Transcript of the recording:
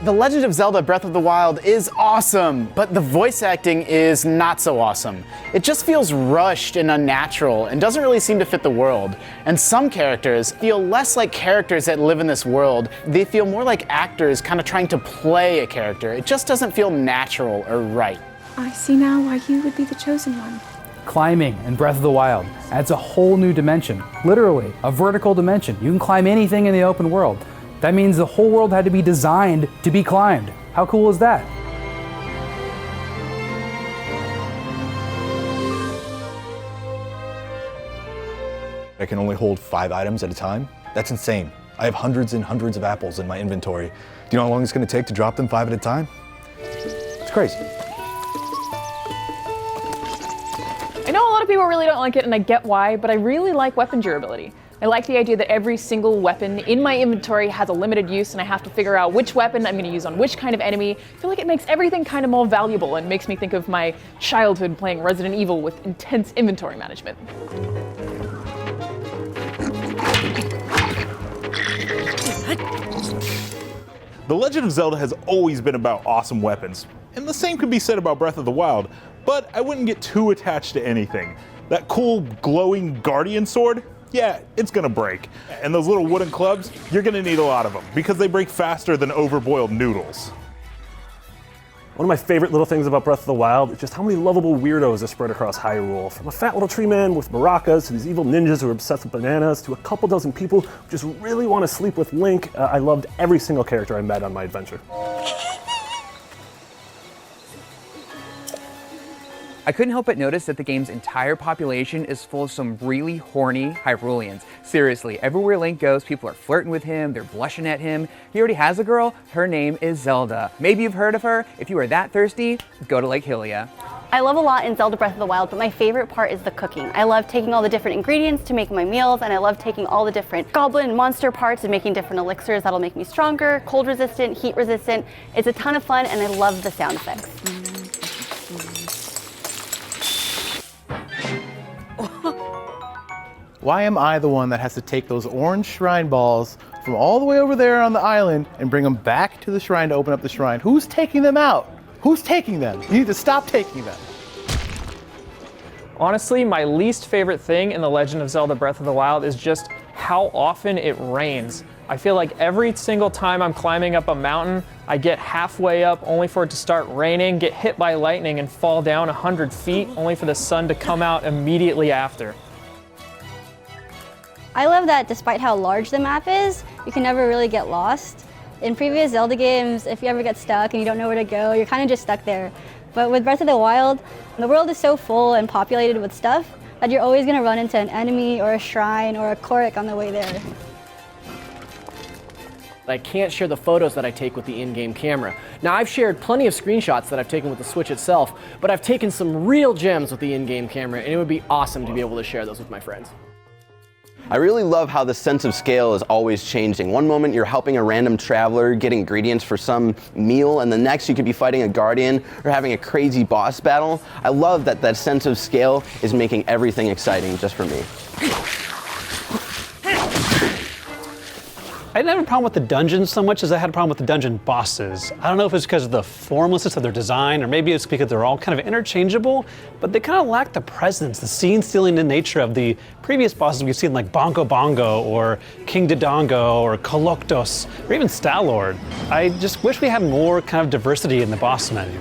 The Legend of Zelda Breath of the Wild is awesome, but the voice acting is not so awesome. It just feels rushed and unnatural and doesn't really seem to fit the world. And some characters feel less like characters that live in this world. They feel more like actors kind of trying to play a character. It just doesn't feel natural or right. I see now why you would be the chosen one. Climbing in Breath of the Wild adds a whole new dimension, literally a vertical dimension. You can climb anything in the open world. That means the whole world had to be designed to be climbed. How cool is that? I can only hold 5 items at a time. That's insane. I have hundreds and hundreds of apples in my inventory. Do you know how long it's going to take to drop them 5 at a time? It's crazy. I know a lot of people really don't like it, and I get why, but I really like weapon durability. I like the idea that every single weapon in my inventory has a limited use, and I have to figure out which weapon I'm going to use on which kind of enemy. I feel like it makes everything kind of more valuable and makes me think of my childhood playing Resident Evil with intense inventory management. The Legend of Zelda has always been about awesome weapons, and the same could be said about Breath of the Wild, but I wouldn't get too attached to anything. That cool glowing Guardian sword? Yeah, it's gonna break. And those little wooden clubs, you're gonna need a lot of them because they break faster than overboiled noodles. One of my favorite little things about Breath of the Wild is just how many lovable weirdos are spread across Hyrule. From a fat little tree man with maracas to these evil ninjas who are obsessed with bananas to a couple dozen people who just really want to sleep with Link. I loved every single character I met on my adventure. I couldn't help but notice that the game's entire population is full of some really horny Hyruleans. Seriously, everywhere Link goes, people are flirting with him, they're blushing at him. He already has a girl, her name is Zelda. Maybe you've heard of her. If you are that thirsty, go to Lake Hylia. I love a lot in Zelda Breath of the Wild, but my favorite part is the cooking. I love taking all the different ingredients to make my meals, and I love taking all the different goblin and monster parts and making different elixirs that'll make me stronger, cold resistant, heat resistant. It's a ton of fun, and I love the sound effects. Why am I the one that has to take those orange shrine balls from all the way over there on the island and bring them back to the shrine to open up the shrine? Who's taking them out? Who's taking them? You need to stop taking them. Honestly, my least favorite thing in The Legend of Zelda Breath of the Wild is just how often it rains. I feel like every single time I'm climbing up a mountain, I get halfway up only for it to start raining, get hit by lightning, and fall down 100 feet only for the sun to come out immediately after. I love that despite how large the map is, you can never really get lost. In previous Zelda games, if you ever get stuck and you don't know where to go, you're kind of just stuck there. But with Breath of the Wild, the world is so full and populated with stuff that you're always going to run into an enemy or a shrine or a Korok on the way there. I can't share the photos that I take with the in-game camera. Now, I've shared plenty of screenshots that I've taken with the Switch itself, but I've taken some real gems with the in-game camera, and it would be awesome to be able to share those with my friends. I really love how the sense of scale is always changing. One moment you're helping a random traveler get ingredients for some meal, and the next you could be fighting a guardian or having a crazy boss battle. I love that that sense of scale is making everything exciting just for me. I didn't have a problem with the dungeons so much as I had a problem with the dungeon bosses. I don't know if it's because of the formlessness of their design, or maybe it's because they're all kind of interchangeable, but they kind of lack the presence, the scene-stealing nature of the previous bosses we've seen, like Bongo Bongo, or King Dodongo, or Koloktos, or even Stalord. I just wish we had more kind of diversity in the boss menu.